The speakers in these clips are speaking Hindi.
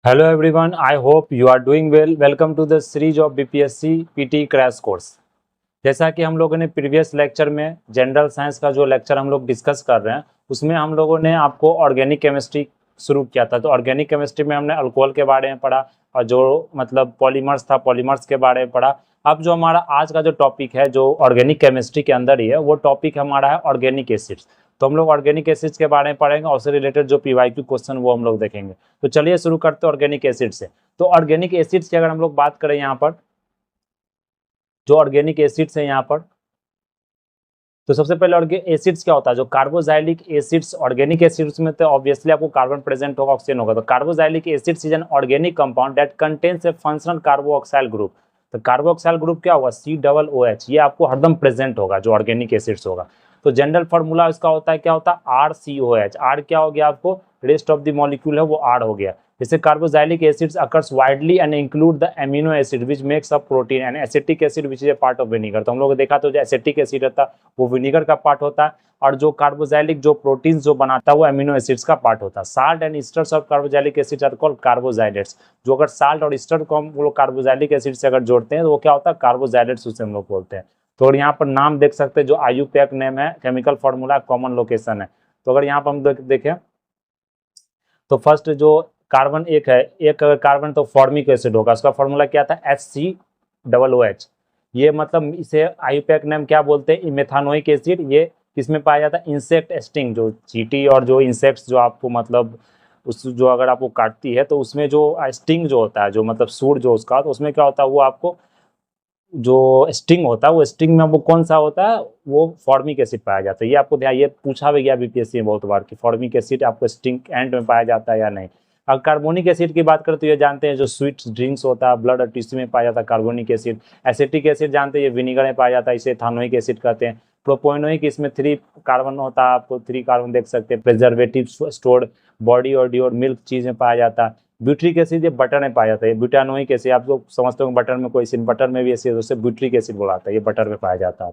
Hello everyone, I hope you are doing well. Welcome to the series of BPSC PT crash course. जैसा कि हम लोगों ने प्रीवियस लेक्चर में जनरल साइंस का जो लेक्चर हम लोग डिस्कस कर रहे हैं उसमें हम लोगों ने आपको ऑर्गेनिक केमिस्ट्री शुरू किया था। तो ऑर्गेनिक केमिस्ट्री में हमने अल्कोहल के बारे में पढ़ा और जो मतलब पॉलीमर्स था पॉलीमर्स के बारे में पढ़ा। अब जो हमारा आज का जो टॉपिक है जो ऑर्गेनिक केमिस्ट्री के अंदर ही है वो टॉपिक हमारा है ऑर्गेनिक एसिड्स। तो हम लोग ऑर्गेनिक एसिड्स के बारे में पढ़ेंगे और उससे रिलेटेड जो पीवाईक्यू क्वेश्चन वो हम लोग देखेंगे। तो चलिए शुरू करते हैं ऑर्गेनिक एसिड से। तो ऑर्गेनिक एसिड्स की अगर हम लोग बात करें यहाँ पर जो ऑर्गेनिक एसिड्स है यहाँ पर, तो सबसे पहले एसिड्स क्या होता है, जो कार्बोजाइलिक एसिड्स ऑर्गेनिक एसिड्स में तो ऑब्वियसली आपको कार्बन प्रेजेंट होगा, ऑक्सीजन होगा। तो carboxylic acids is an organic compound that contains a functional carboxyl group. तो कार्बोऑक्साइल ग्रुप क्या होगा, COOH, ये आपको हरदम प्रेजेंट होगा जो ऑर्गेनिक एसिड्स होगा। तो जनरल फॉर्मूला इसका होता है क्या होता है, RCOH। आर क्या हो गया आपको, रेस्ट ऑफ द मॉलिक्यूल है वो आर हो गया। जैसे carboxylic acids occurs widely and include the amino acid which makes up protein and acetic acid which is a part of vinegar. तो हम लोग देखा तो जो एसिटिक एसिड रहता है वो विनीगर का पार्ट होता है और जो कार्बोजाइलिक जो प्रोटीन जो बनाता है वो एमिनो एसिड्स का पार्ट होता है। Salt and esters of carboxylic acid are called carboxylates. जो अगर साल्ट और ईस्टर को हम लोग कार्बोजाइलिक एसिड से अगर जोड़ते हैं तो वो क्या होता है, कार्बोजाइलेट्स उसे हम लोग बोलते हैं। तो अगर यहाँ पर नाम देख सकते हैं जो IUPAC नेम है, केमिकल फॉर्मूला कॉमन लोकेशन है। तो अगर यहाँ पर हम देखें तो फर्स्ट जो कार्बन एक है, एक कार्बन तो फॉर्मिक एसिड होगा, उसका फॉर्मूला क्या था, HCOOH। ये मतलब इसे IUPAC नेम क्या बोलते हैं, इमेथानोइक एसिड। ये किसमें पाया जाता है, इंसेक्ट स्टिंग, जो चींटी और जो इंसेक्ट्स जो आपको मतलब उस जो अगर आपको काटती है तो उसमें जो स्टिंग जो होता है, जो मतलब सूर जो उसका, तो उसमें क्या होता है वो आपको जो स्टिंग होता है वो स्टिंग में वो कौन सा होता है, वो फॉर्मिक एसिड पाया जाता है। ये आपको ध्यान, ये पूछा भी गया BPSC में बहुत बार कि फॉर्मिक एसिड आपको स्टिंग एंड में पाया जाता है या नहीं। अगर कार्बोनिक एसिड की बात करें तो ये जानते हैं जो स्वीट ड्रिंक्स होता है, ब्लड और टिश्यू में पाया जाता है कार्बोनिक एसिड। एसिटिक एसिड जानते हैं ये विनीगर में पाया जाता है, इसे एथानोइक एसिड कहते हैं। प्रोपोइनोइक, इसमें 3 कार्बन होता है, आपको 3 कार्बन देख सकते हैं। प्रिजर्वेटिव स्टोर्ड बॉडी और डी और मिल्क चीज में पाया जाता है। ब्यूट्रिक एसिड ये बटर में पाया जाता है। ब्यूटानोइक एसिड आप लोग समझते हो बटर में कोई एसिड, बटर में भी एसिड है, उससे ब्यूट्रिक एसिड बोलाता है, ये बटर में पाया जाता है।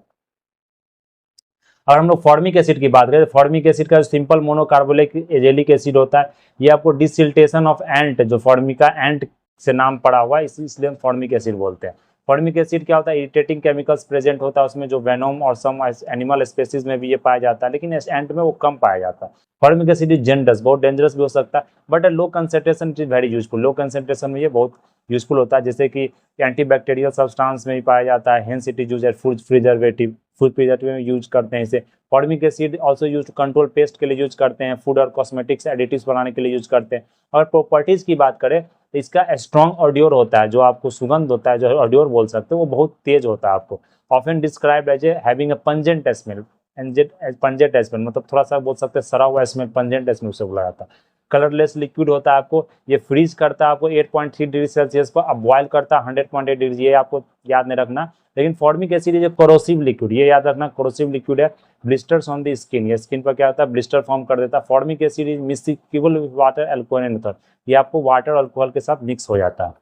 अगर हम लोग फॉर्मिक एसिड की बात करें, फॉर्मिक एसिड का सिंपल मोनोकार्बोलिक एजेलिक एसिड होता है। ये आपको डिसिल्टेशन ऑफ एंट, जो फॉर्मिका एंट से नाम पड़ा हुआ है इसलिए हम फॉर्मिक एसिड बोलते हैं। फॉर्मिक एसिड क्या होता है, इरिटेटिंग केमिकल्स प्रेजेंट होता है उसमें, जो वेनोम और सम एनिमल स्पेसीज में भी ये पाया जाता है, लेकिन एंट में वो कम पाया जाता है। फॉर्मिक एसिड इज डेंजरस, बहुत डेंजरस भी हो सकता है, but low concentration it is very useful. Low concentration में ये बहुत यूजफुल होता है, जैसे कि एंटीबैक्टीरियल सब्सटेंस में भी पाया जाता है। Hence it is use as food preservative, food preservative में यूज करते हैं इसे। Formic acid also use to control pest के लिए यूज करते हैं, फूड और कॉस्मेटिक्स एडिटिव्स बनाने के लिए यूज करते हैं। और प्रॉपर्टीज की बात करें तो इसका स्ट्रॉन्ग ऑडियोर होता है, जो आपको सुगंध होता है, जो ऑडियोर बोल सकते हैं, वो बहुत तेज होता है आपको। Often described as a having a pungent smell, pungent smell मतलब थोड़ा सा बोल सकते हैं सड़ा हुआ स्मेल, पंजेंट स्मेल उसे बोला जाता है। कलरलेस लिक्विड होता है आपको, ये फ्रीज करता है आपको 8.3 डिग्री सेल्सियस पर, अब बॉयल करता है 100.8 डिग्री, ये आपको याद नहीं रखना। लेकिन formic acid is corrosive liquid, ये याद रखना कोरोसिव लिक्विड है। ब्लिस्टर्स ऑन द स्किन, ये स्किन पर क्या होता है, ब्लिस्टर फॉर्म कर देता है। Formic acid is miscible with water alcohol and ether, ये आपको वाटर अल्कोहल के साथ मिक्स हो जाता है।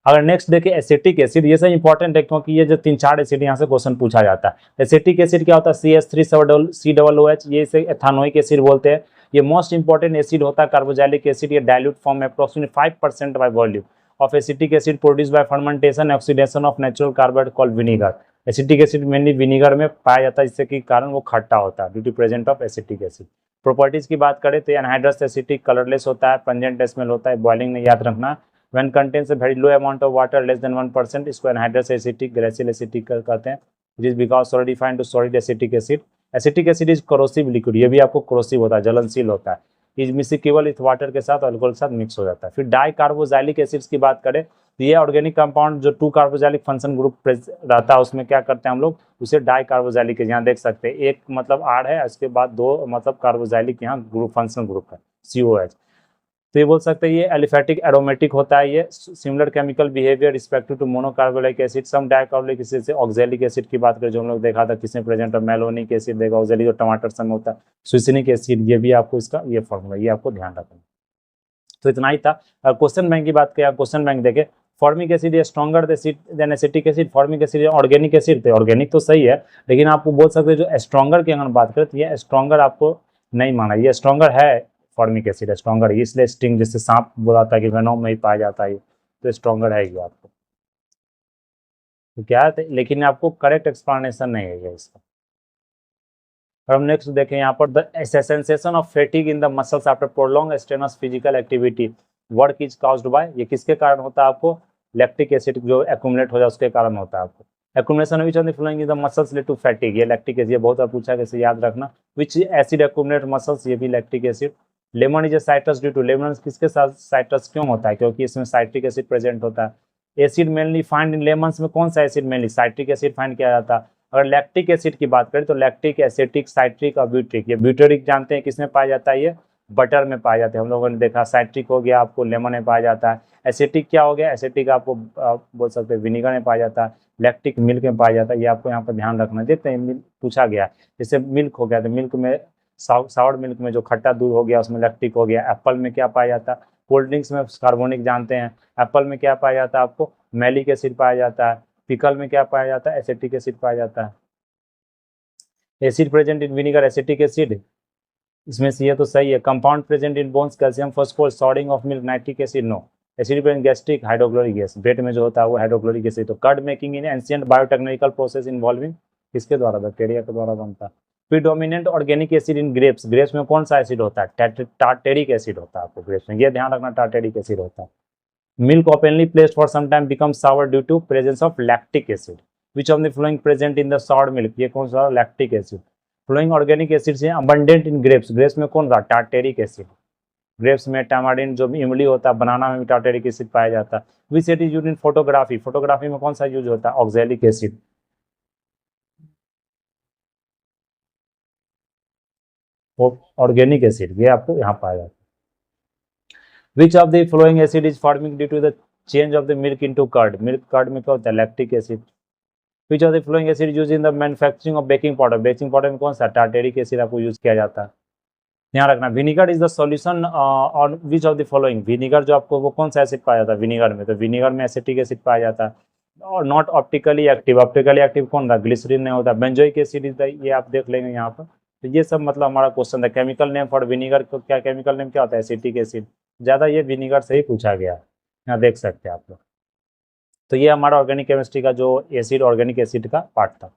अगर नेक्स्ट देखें एसिटिक एसिड, ये सब इंपॉर्टेंट है क्योंकि ये जो 3-4 एसिड यहाँ से क्वेश्चन पूछा जाता है। एसिटिक एसिड क्या होता है, CH3COOH, ये इसे एथानोइक एसिड बोलते हैं। ये मोस्ट इंपॉर्टेंट एसिड होता है कार्बोजाइलिक एसिड, ये डाइल्यूट फॉर्म में approximately 5% by volume of acetic acid produce by fermentation oxidation of natural carbohydrate called vinegar. Acetic acid mainly vinegar में पाया जाता है, जिससे कि कारण वो खट्टा होता है due to present of acetic acid. Properties की बात करें तो एनहाइड्रस एसिटिक, कलरलेस होता है, पंजेंट स्मेल होता है, बॉइलिंग नहीं याद रखना। When contains a very low amount of water less than 1%, इसको anhydrous acidic, glacial acidic कहते हैं। It is because solidified to solid acetic acid. Acetic acid is corrosive liquid, ये भी आपको corrosive होता है, जलनशील होता है। इज मिक्सिबल विथ वाटर के साथ, अल्कोहल के साथ मिक्स हो जाता है। फिर डाई कार्बोजाइलिक एसिड्स की बात करें तो ये ऑर्गेनिक कंपाउंड जो 2 कार्बोजाइलिक फंक्शन ग्रुप रहता है उसमें क्या करते हैं हम लोग, उसे डाई कार्बोजाइलिक, यहाँ देख सकते हैं एक मतलब आर है, उसके बाद 2 मतलब कार्बोजाइलिक यहाँ ग्रुप फंक्शन ग्रुप है COH। तो ये बोल सकते हैं ये एलिफेटिक एरोमेटिक होता है। ये similar chemical behaviour respective to monocarboxylic acid, some dicarboxylic acid से। ऑक्जेलिक एसिड की बात करें जो हम लोग देखा था किसमें प्रेजेंट है, मेलोनिक एसिड देखा, ऑक्जेलिक जो टमाटर सब में होता है। सुइसिनिक एसिड, ये भी आपको इसका ये फॉर्मूला, ये आपको ध्यान रखना। तो इतना ही था। क्वेश्चन बैंक की बात करें, क्वेश्चन बैंक देखे, formic acid stronger than acetic acid. Formic acid organic acid थे, ऑर्गेनिक तो सही है, लेकिन आपको बोल सकते हैं जो स्ट्रॉन्गर की अगर बात करें तो ये स्ट्रॉन्गर आपको नहीं माना, ये स्ट्रॉन्गर है फॉर्मिक एसिड है, स्ट्रॉन्गर है, इसलिए स्टिंग जैसे सांप बोलाता है कि वेनोम में ही पाया जाता है, तो स्ट्रॉन्गर है ये आपको। तो क्या है, लेकिन आपको करेक्ट एक्सप्लेनेशन नहीं है इसका। और हम नेक्स्ट देखें यहाँ पर, the sensation of fatigue in the muscles after prolong strenuous physical activity work is caused bye, ये किसके कारण होता है आपको, लैक्टिक एसिड जो एक्यूमुलेट हो जाए उसके कारण होता है आपको। Accumulation which of the following in the muscles lead to fatigue, ये लैक्टिक एसिड, ये बहुत बार पूछा कैसे याद रखना, विच एसिड एक्यूमुलेट मसल्स, ये भी lactic acid. Lemon is a citrus due to, lemon किसके साथ साइट्रस क्यों होता है, क्योंकि इसमें साइट्रिक एसिड प्रेजेंट होता है। Acid mainly find in lemons में कौन सा acid mainly, citric acid find किया जाता है। अगर लैक्टिक एसिड की बात करें तो लैक्टिक, एसिटिक, साइट्रिक और ब्यूट्रिक, ये ब्यूटेरिक जानते हैं किसमें पाया जाता है, ये बटर में पाया जाता है, हम लोगों ने देखा। साइट्रिक हो गया आपको लेमन में पाया जाता है। एसिटिक क्या हो गया, एसिटिक आपको बोल सकते हैं विनीगर में पाया जाता है। लैक्टिक मिल्क में पाया जाता है, ये आपको यहाँ पर ध्यान रखना। देखते हैं पूछा गया, जैसे मिल्क हो गया तो मिल्क में साउर मिल्क में जो खट्टा दूध हो गया उसमें लैक्टिक हो गया। एप्पल में क्या पाया जाता है, कोल्ड ड्रिंक्स में कार्बोनिक जानते हैं। एप्पल में क्या पाया जाता है आपको, मैलिक एसिड पाया जाता है। पिकल में क्या पाया जाता है, एसिटिक एसिड पाया जाता है। Acid present in vinegar, acetic acid, इसमें से ये तो सही है। Compound present in bones, calcium phosphorus, souring of milk, nitric acid, no. Acid present gastric, hydrochloric gas, पेट में जो होता है वो हाइड्रोक्लोरिक एसिड। तो curd making in ancient biotechnical process involving, किसके द्वारा, बैक्टीरिया के द्वारा बनता है। Predominant organic acid in grapes, grapes में कौन सा एसिड होता है, टार्टेरिक एसिड होता है आपको ग्रेप्स में, ये ध्यान रखना, टार्टेरिक एसिड होता है। Milk openly placed for some time become sour due to presence of lactic acid, which of the following present in the sour milk, ये कौन सा, lactic acid. Following organic acid से अबंडेंट इन ग्रेप्स, ग्रेप्स में कौन सा, टार्टेरिक एसिड। ग्रेप्स में टैमारिन जो इमली होता है, बनाना में भी टार्टेरिक एसिड पाया जाता है। विच acid use in photography, photography में कौन सा यूज होता है, ऑक्सैलिक एसिड। ऑर्गेनिक एसिड ये आपको यहाँ पाया जाता है। Which of the following acid is forming due to the change of the milk into curd, milk curd में क्या होता है, lactic acid. Which of the following acid use in the manufacturing of baking powder, baking powder में कौन सा, टार्टेरिक एसिड आपको यूज किया जाता है। ध्यान रखना, vinegar is the solution on which of the following, vinegar जो आपको वो कौन सा एसिड पाया जाता है विनीगर में, तो विनीगर में एसिटिक एसिड पाया जाता है। और not optically active, optically active कौन था, ग्लिसरीन नहीं होता। बेंजोइक एसिड इज द, ये आप देख लेंगे यहाँ पर। तो ये सब मतलब हमारा क्वेश्चन था। केमिकल नेम फॉर विनीगर को क्या, केमिकल नेम क्या होता है, एसिटिक एसिड। ज़्यादा ये विनीगर से ही पूछा गया, यहाँ देख सकते हैं आप लोग। तो ये हमारा ऑर्गेनिक केमिस्ट्री का जो एसिड, ऑर्गेनिक एसिड का पार्ट था।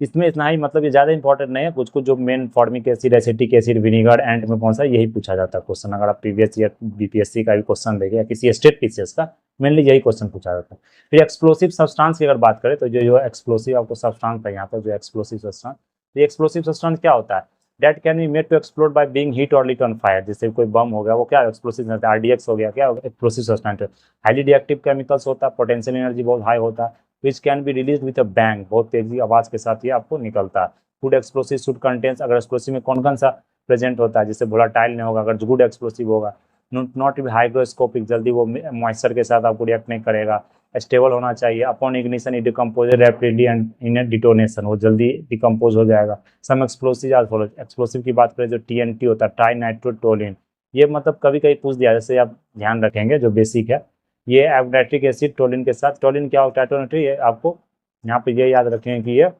इसमें इतना ही, मतलब ये ज़्यादा इंपॉर्टेंट नहीं है, कुछ कुछ जो main formic acid, acetic acid, vinegar, and में कौन सा, यही पूछा जाता है क्वेश्चन। अगर आप प्रीवियस ईयर बीपीएससी का भी क्वेश्चन देखें या किसी स्टेट पीसीएस का, मेनली यही क्वेश्चन पूछा जाता है। फिर एक्सप्लोसिव सब्सटेंस की अगर बात करें तो जो एक्सप्लोसिव आपको सब्सटेंस है यहाँ पर, जो एक्सप्लोसिव सब्सटेंस, तो एक्सप्लोसिव सब्सटेंस क्या होता है, that can be made to explode by being heat और लीट ऑन फायर। जैसे कोई बम हो गया, वो क्या एक्सप्लोसिव है, आरडीएक्स हो गया, क्या एक्सप्लोसिव सब्सटेंस है। हाईली रिएक्टिव केमिकल्स होता है, पोटेंशियल एनर्जी बहुत हाई होता है, which can be release with a bang, बहुत तेजी आवाज के साथ ये आपको निकलता है। गुड एक्सप्लोसिव शुड कंटेन्स, अगर एक्सप्लोसिव में कौन कौन सा प्रेजेंट होता है, जैसे वोलेटाइल नहीं होगा, अगर गुड एक्सप्लोसिव होगा। नॉट बी हाइग्रोस्कोपिक, जल्दी वो मॉइस्चर के साथ आपको रिएक्ट नहीं करेगा। स्टेबल होना चाहिए। Upon ignition it decompose rapidly and in detonation, वो जल्दी डिकम्पोज हो जाएगा। सम एक्सप्लोसिव आज फॉलो, एक्सप्लोसिव की बात करें जो टीएनटी होता है, ट्राई नाइट्रोटोलिन, ये मतलब कभी कभी पूछ दिया, जैसे आप ध्यान रखेंगे जो बेसिक है, ये नाइट्रिक एसिड टोलिन के साथ, टोलिन क्या होता है, टाइटोनेट्री, ये आपको यहाँ पे ये याद रखेंगे कि ये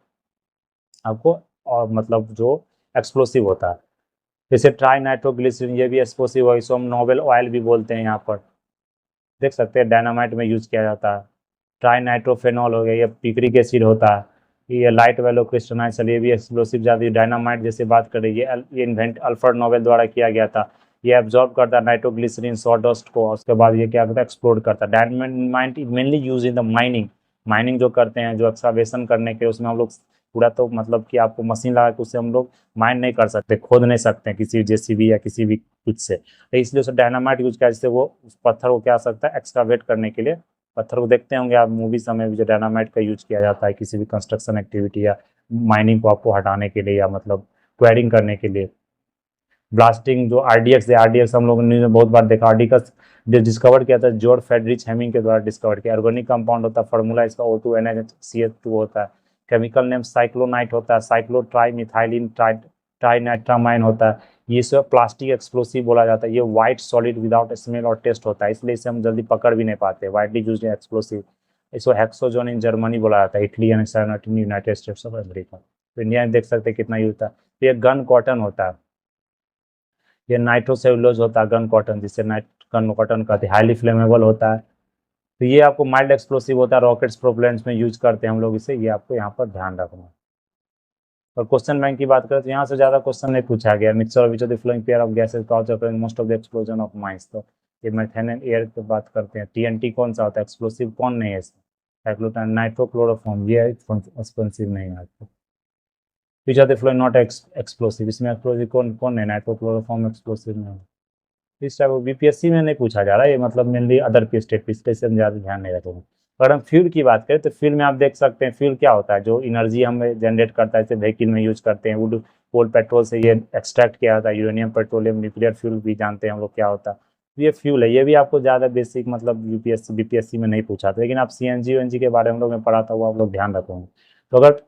आपको और मतलब जो एक्सप्लोसिव होता है। जैसे ट्राई नाइट्रोग्लिसरीन, ये भी एक्सप्लोसिव है, इसको हम नोबेल ऑयल भी बोलते हैं, यहाँ पर देख सकते हैं डायनामाइट में यूज किया जाता है। ट्राई नाइट्रोफेनॉल हो गया, ये पिक्रिक एसिड होता है। ये लाइट वेलो क्रिस्टनाइजल, ये भी एक्सप्लोसिव ज़्यादा। डायनामाइट जैसे बात करें, ये इन्वेंट अल्फ्रेड नोबेल द्वारा किया गया था। ये एब्जॉर्ब करता है नाइट्रोग्लिसरीन सॉडस्ट को, उसके बाद ये क्या करता है, एक्सप्लोड करता है। Dynamite mainly use in the mining, mining जो करते हैं, जो एक्सकावेशन करने के, उसमें हम लोग पूरा तो मतलब कि आपको मशीन लगा के उससे हम लोग माइन नहीं कर सकते, खोद नहीं सकते हैं किसी जेसीबी या किसी भी कुछ से, तो इसलिए उसे डायनामाइट यूज किया, जिससे वो उस पत्थर को क्या आ सकता है, एक्सकावेट करने के लिए। पत्थर को देखते होंगे आप मूवी समय भी, जो डायनामाइट का यूज किया जाता है किसी भी कंस्ट्रक्शन एक्टिविटी या माइनिंग को आपको हटाने के लिए, या मतलब क्वेरिंग करने के लिए। ब्लास्टिंग जो आरडीएक्स है, आरडीएक्स हम लोगों ने बहुत बार देखा, आरडीएक्स जो डिस्कवर किया था जॉर्ज फ्रेडरिच हेमिंग के द्वारा डिस्कवर किया। ऑर्गेनिक कंपाउंड होता है, फार्मूला इसका O2NaCH2 होता है। केमिकल नेम साइक्लोनाइट होता है, साइक्लोट्राई मिथाइलिन ट्राइनाइट्रामाइन होता है। ये सब प्लास्टिक एक्सप्लोसिव बोला जाता है। ये व्हाइट सॉलिड विदाउट स्मेल और टेस्ट होता है, इसलिए इसे हम जल्दी पकड़ भी नहीं पाते। वाइडली यूज्ड एक्सप्लोसिव, इसको हेक्सोजोन इन जर्मनी बोला जाता है, Italy and United states of America. तो इंडिया में देख सकते हैं कितना यूज था। तो ये गन कॉटन होता है, ये नाइट्रोसेलुलोज होता है, गन कॉटन, जिसे गन कॉटन कहते हैं, हाईली फ्लेमेबल होता है। तो ये आपको माइल्ड एक्सप्लोसिव होता है, रॉकेट्स प्रोपेलेंट्स में यूज करते हैं हम लोग इसे, ये आपको यहाँ पर ध्यान रखना है। और क्वेश्चन बैंक की बात करें तो यहाँ से ज़्यादा क्वेश्चन नहीं पूछा गया। Mixture of which of the flowing pair of gases cause occurring most of the explosion of mines. तो ये मेथेन एंड एयर की बात करते हैं। टीएनटी कौन सा होता है, एक्सप्लोसिव कौन नहीं है इसमें, साइक्लोट्रॉन, नाइट्रोक्लोरोफॉर्म, ये एक्सपेंसिव नहीं है आपको। विच of the flowing not explosive, इसमें एक्सप्लोसिव कौन कौन है, नाइट्रोक्लोरोफॉर्म एक्सप्लोसिव नहीं है। इस टाइप बीपीएससी में नहीं पूछा जा रहा है ये, मतलब मेनली अदर पी स्टेट पे से हम ज़्यादा ध्यान नहीं रखेंगे। अगर हम फ्यूल की बात करें तो फ्यूल में आप देख सकते हैं फ्यूल क्या होता है, जो एनर्जी हमें जनरेट करता है, जैसे व्हीकल में यूज करते हैं, वुड कोल पेट्रोल से ये एक्सट्रैक्ट किया जाता है, यूरेनियम पेट्रोलियम न्यूक्लियर फ्यूल भी जानते हैं हम लोग क्या होता है। तो ये फ्यूल है, ये भी आपको ज़्यादा बेसिक मतलब यूपीएससी बीपीएससी में नहीं पूछा था, लेकिन आप सीएनजी वीएनजी के बारे में हम लोग ने पढ़ा था, वो आप लोग ध्यान रखेंगे। तो अगर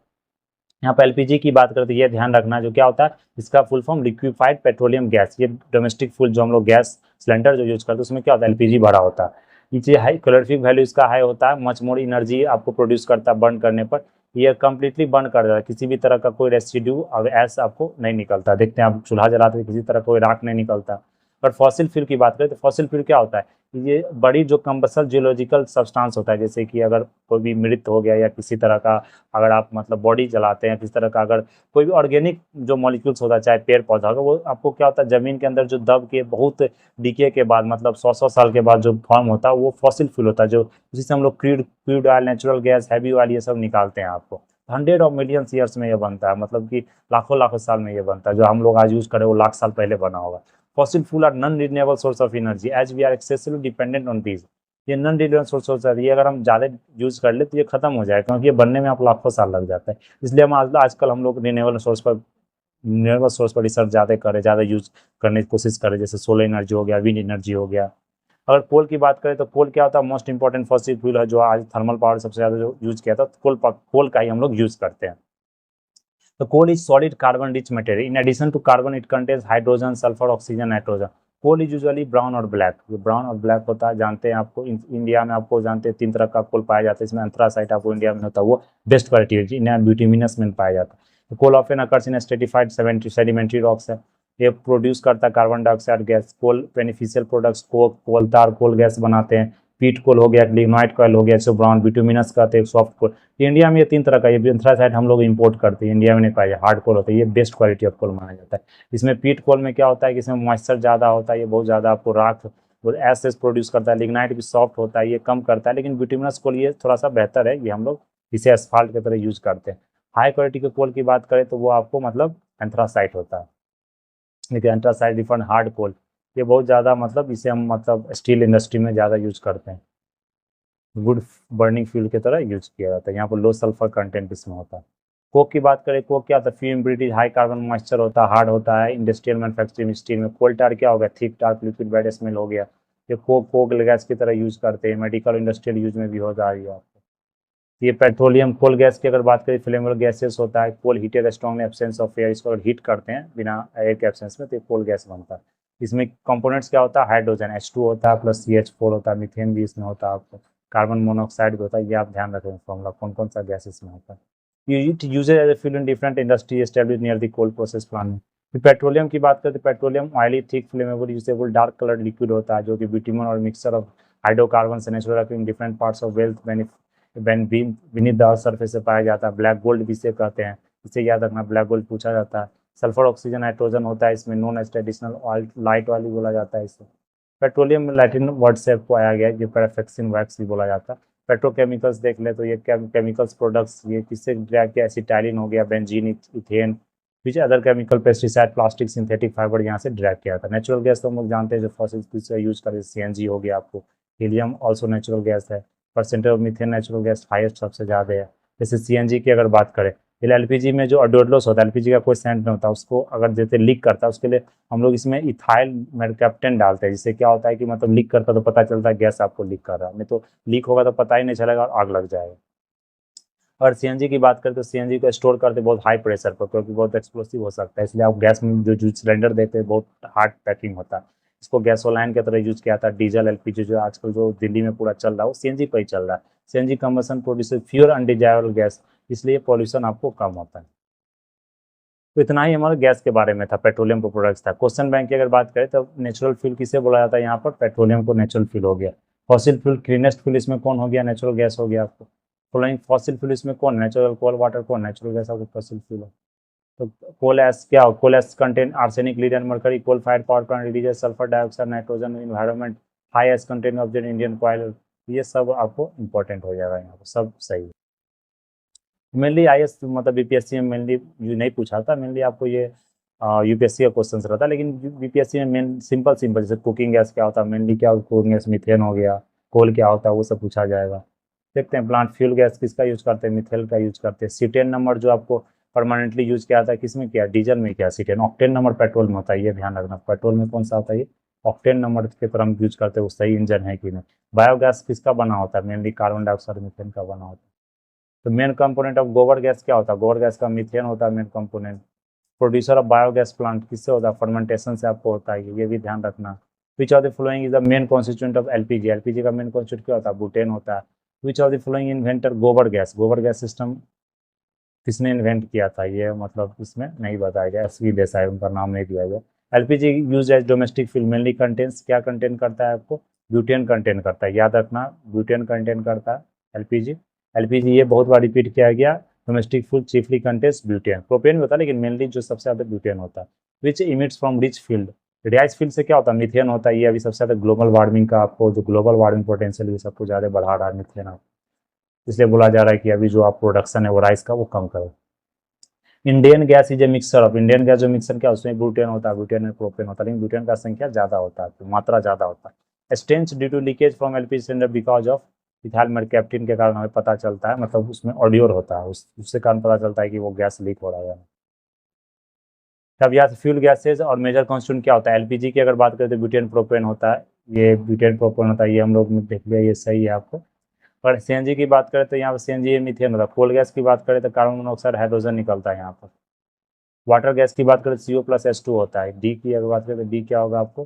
यहाँ पर एलपीजी की बात करते हैं, ये ध्यान रखना जो क्या होता है, इसका full form liquefied petroleum gas. ये डोमेस्टिक फुल जो हम लोग गैस सिलेंडर जो यूज करते हैं उसमें क्या होता है, एलपीजी भरा होता है। ये हाई कैलोरीफिक वैल्यू इसका हाई होता है, मच मोर एनर्जी आपको प्रोड्यूस करता है बर्न करने पर। ये कम्प्लीटली बर्न कर देता है, किसी भी तरह का कोई रेसिड्यू ऐसा आपको नहीं निकलता। देखते हैं आप चूल्हा जलाते हैं किसी तरह कोई राख नहीं निकलता। पर फॉसिल फ्यूल की बात करें तो फॉसिल फ्यूल क्या होता है, ये बड़ी जो कंबसल जियोलॉजिकल सब्सटेंस होता है, जैसे कि अगर कोई भी मृत हो गया या किसी तरह का, अगर आप मतलब बॉडी जलाते हैं किसी तरह का, अगर कोई भी ऑर्गेनिक जो मॉलिक्यूल्स होता है चाहे पेड़ पौधा होगा, वो आपको क्या होता है जमीन के अंदर जो दब के बहुत डीके के बाद मतलब 100 साल के बाद जो फॉर्म होता है वो फॉसिल फ्यूल होता है, जो उसी से हम लोग crude oil, natural gas, heavy oil ये सब निकालते हैं। आपको 100 ऑफ मिलियन ईयर्स में ये बनता है, मतलब कि लाखों लाखों साल में ये बनता है। जो हम लोग आज यूज करें वो लाख साल पहले बना होगा। Fossil fuel are non renewable source of energy as we are excessively dependent on these. ये नॉन रिन्यूएबल सोर्स होता है, ये अगर हम ज़्यादा यूज कर ले तो ये खत्म हो जाएगा, क्योंकि ये बनने में आप लाखों साल लग जाता है। इसलिए हम आजकल हम लोग रिन्यूएबल सोर्स पर रिसर्च ज़्यादा करें, ज़्यादा यूज करने की कोशिश करें, जैसे सोलर एनर्जी हो गया, विंड एनर्जी हो गया। अगर कोल की बात करें तो कोल क्या होता है, मोस्ट इंपॉर्टेंट फॉसिल फ्यूल है, जो आज थर्मल पावर सबसे ज़्यादा जो यूज किया था, कोल का ही हम लोग यूज करते हैं। The coal is solid carbon rich material. In addition to carbon, it contains hydrogen, sulfur, oxygen, nitrogen. Coal is usually brown और ब्लैक, जो ब्राउन और ब्लैक होता है जानते हैं आपको। इंडिया में आपको जानते हैं 3 तरह का कोल पाया जाता है, इसमें एंथ्रासाइट आपको इंडिया में होता है, वो बेस्ट क्वालिटी है, इंडिया ब्यूटिमिनस में पाया जाता है। Coal often occurs in stratified sedimentary rocks है, ये प्रोड्यूस करता है carbon dioxide gas. Coal beneficial products, coke, coal tar, coal gas बनाते हैं। पीट कोल हो गया, लिग्नाइट कोयल हो गया, इसको ब्राउन बिटुमिनस कहते हैं, सॉफ्ट कोल। इंडिया में ये 3 तरह का, ये एंथ्रासाइट हम लोग इंपोर्ट करते हैं, इंडिया में नहीं पाया। हार्ड कोल होता है, ये बेस्ट क्वालिटी ऑफ कोल माना जाता है। इसमें पीट कोल में क्या होता है कि इसमें मॉइस्चर ज़्यादा होता है, ये बहुत ज़्यादा आपको राख एस प्रोड्यूस करता है। लिग्नाइट भी सॉफ्ट होता है, ये कम करता है, लेकिन बिटुमिनस कोल ये थोड़ा सा बेहतर है, ये हम लोग इसे एसफाल्ट की तरह यूज करते हैं। हाई क्वालिटी के कोल की बात करें तो वो आपको मतलब एंथ्रासाइट होता है, लेकिन एंथ्रासाइट डिफरेंट हार्ड कोल, ये बहुत ज़्यादा मतलब इसे हम मतलब स्टील इंडस्ट्री में ज़्यादा यूज करते हैं, वुड बर्निंग फ्यूल की तरह यूज किया जाता है। यहाँ पर लो सल्फर कंटेंट इसमें होता है। कोक की बात करें, कोक क्या होता है, fume British, high carbon moisture होता है, हार्ड होता है, इंडस्ट्रियल मैन्युफैक्चरिंग स्टील में। कोल टार क्या हो गया, थिक टार, लिक्विड बैड स्मेल हो गया, ये कोक गैस की तरह यूज करते हैं, मेडिकल इंडस्ट्रियल यूज में भी हो जा रही है आपको। ये पेट्रोलियम कोल गैस की अगर बात करें, फ्लेमेबल गैसेस होता है। Coal heated strong absence of air, इसको अगर हीट करते हैं बिना एयर के एब्सेंस में तो ये कोल गैस बनता है। इसमें कंपोनेंट्स क्या होता है, हाइड्रोजन H2 होता है, प्लस CH4 होता है, मीथेन भी इसमें होता है आपको, कार्बन मोनोऑक्साइड भी होता है। ये आप ध्यान रखें फॉर्मूला कौन कौन सा गैस इसमें होता है। It uses as a fuel in different industry establish near the coal process plant में। फिर पेट्रोलियम की बात करें तो petroleum oily, thick, flammable, usable, dark coloured liquid होता है, जो कि बिटुमेन और मिक्सचर ऑफ हाइड्रोकार्बन से natural in different parts of wealth beneath the surface से पाया जाता है। ब्लैक गोल्ड भी इसे कहते हैं, इसे याद रखना, ब्लैक गोल्ड पूछा जाता है। सल्फर, ऑक्सीजन, नाइट्रोजन होता है इसमें, नॉन एज ट्रेडिशनल लाइट वाली बोला जाता है इसे। पेट्रोलियम लैटिन वर्ड से आपको आया गया है, जो पैराफेक्सिन वैक्स भी बोला जाता है। पेट्रोकेमिकल्स देख ले तो ये केमिकल्स प्रोडक्ट्स, ये किससे ड्रैग किया, एसिटाइलिन हो गया, benzene, ethane, which other chemical, pesticide, plastic, synthetic fibre यहाँ से ड्रैग किया था। नेचुरल गैस तो हम लोग जानते हैं, जो फॉसिल से यूज करते हैं, CNG हो गया आपको। हीलियम ऑल्सो नेचुरल गैस है। Percentage of methane natural gas highest सबसे ज़्यादा है। जैसे CNG की अगर बात करें, LPG में जो अडोडलोस होता है, LPG का कोई सेंट नहीं होता, उसको अगर जैसे लीक करता है उसके लिए हम लोग इसमें इथाइल मेरकैप्टेन डालते हैं, जिससे क्या होता है कि मतलब लीक करता तो पता चलता है गैस आपको लीक कर रहा है, नहीं तो लीक होगा तो पता ही नहीं चलेगा और आग लग जाएगा। और CNG की बात करें तो CNG को स्टोर करते बहुत हाई प्रेशर पर, क्योंकि बहुत एक्सप्लोसिव हो सकता है, इसलिए आप गैस में जो सिलेंडर देते हैं बहुत हार्ड पैकिंग होता है। इसको गैसोलाइन की तरह यूज किया था। डीजल, LPG जो आजकल जो दिल्ली में पूरा चल रहा है वो CNG पर ही चल रहा है। CNG combustion produce fewer undesirable gas, इसलिए पॉल्यूशन आपको कम होता है। तो इतना ही हमारा गैस के बारे में था, पेट्रोलियम प्रोडक्ट्स था। क्वेश्चन बैंक की अगर बात करें तो नेचुरल फ्यूल किसे बोला जाता है, यहाँ पर पेट्रोलियम को नेचुरल फ्यूल हो गया। फॉसिल फ्यूल क्लीनेस्ट फ्यूल इसमें कौन हो गया, नेचुरल गैस हो गया आपको। फॉलोइंग फॉसिल फ्यूल इसमें कौन, नेचुरल कोल वाटर कौन, नेचुरल गैस आपको फॉसिल फ्यूल है। तो कोल एस क्या हो, coal ash contain arsenic, lead and mercury, coal fire power plant releases sulphur dioxide, nitrogen, environment, high ash content of Indian coal, ये सब आपको इंपॉर्टेंट हो जाएगा, यहाँ पर सब सही है। मेनली आईएएस मतलब बीपीएससी में मेनली नहीं पूछा था, मेनली आपको ये यूपीएससी का क्वेश्चन रहता है, लेकिन बीपीएससी में मेन सिंपल सिंपल जैसे कुकिंग गैस क्या होता है, मेनली क्या कुकिंग गैस मीथेन हो गया, कोल क्या होता है वो सब पूछा जाएगा। देखते हैं प्लांट फ्यूल गैस किसका यूज करते हैं, मिथेल का यूज करते हैं। सीटेन नंबर जो आपको परमानेंटली यूज किया जाता है किसमें किया, डीजल में किया सीटेन। ऑक्टेन नंबर पेट्रोल में होता है, ये ध्यान रखना, पेट्रोल में कौन सा होता है, ये ऑक्टेन नंबर के तरह हम यूज करते हैं, वो सही इंजन है कि नहीं। बायोगैस किसका बना होता है, मेनली कार्बन डाइऑक्साइड मीथेन का बना होता है। तो मेन कंपोनेंट ऑफ गोबर गैस क्या होता है, गोबर गैस का मीथेन होता है main component. Producer of biogas plant किससे होता है, फर्मेंटेशन से आपको होता है, ये भी ध्यान रखना। विच of the following is the main constituent of LPG, LPG का मेन कॉन्स्टिट्यूएंट क्या होता है, बुटेन होता है। Which of the following inventor गोबर गैस, गोबर गैस सिस्टम किसने इन्वेंट किया था, ये मतलब इसमें नहीं बताया गया, एस वी देसाई उनका नाम नहीं दिया गया। LPG use as domestic fuel mainly contains, क्या कंटेन करता है आपको, ब्यूटेन कंटेन करता है, याद रखना ब्यूटेन कंटेन करता है एलपीजी। एलपीजी ये बहुत बार रिपीट किया गया, domestic fuel chiefly contains butane, propane भी होता है लेकिन मेनली जो सबसे ज़्यादा ब्यूटेन होता है। Which emits from rice field, rice field से क्या होता है, मिथेन होता है। ये अभी सबसे ज़्यादा ग्लोबल वार्मिंग का आपको जो ग्लोबल वार्मिंग पोटेंशियल सबको ज़्यादा बढ़ा रहा है मिथेन, इसलिए बोला जा रहा है कि अभी जो आप प्रोडक्शन है वो राइस का वो कम करो। Indian gas is a mixer of, Indian gas जो मिक्सर क्या उसमें ब्यूटेन होता है, ब्यूटेन में प्रोपेन होता है, लेकिन ब्यूटेन का संख्या ज़्यादा होता है, तो मात्रा ज़्यादा होता है। Stench due to leakage from LPG cylinder because of ethyl mercaptan के कारण हमें पता चलता है, मतलब उसमें ऑडियोर होता है, उससे कारण पता चलता है कि वो गैस लीक हो रहा है। तब यहाँ से फ्यूल गैसेज और मेजर कॉन्स्टिट्यूएंट क्या होता है, एलपीजी की अगर बात करें तो ब्यूटेन प्रोपेन होता है, ये ब्यूटेन प्रोपेन होता है, ये हम लोग ने देख लिया, ये सही है आपको। पर सीएनजी की बात करें तो यहाँ पर सीएनजी मीथेन होता है। कोल गैस की बात करें तो कार्बन मोनोऑक्साइड हाइड्रोजन निकलता है यहाँ पर। वाटर गैस की बात करें तो CO+H2 होता है। डी की अगर बात करें तो डी क्या होगा आपको,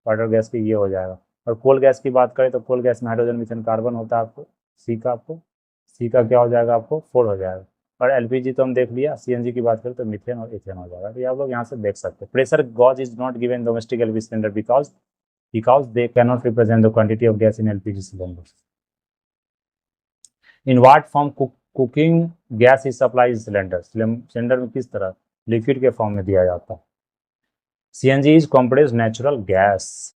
वाटर गैस की ये हो जाएगा। और कोल गैस की बात करें तो कोल गैस में हाइड्रोजन मीथेन कार्बन होता है आपको, सी का क्या हो जाएगा आपको 4 हो जाएगा। और एलपीजी तो हम देख लिया, सीएनजी की बात करें तो मीथेन और इथेन हो जाएगा। तो ये आप लोग यहाँ से देख सकते हैं। Pressure gauge is not given domestic LPG cylinder because they can not represent the quantity of gas in LPG cylinder. In what form cooking gas is supply cylinder, cylinder में किस तरह लिक्विड के फॉर्म में दिया जाता है। CNG is compressed natural gas.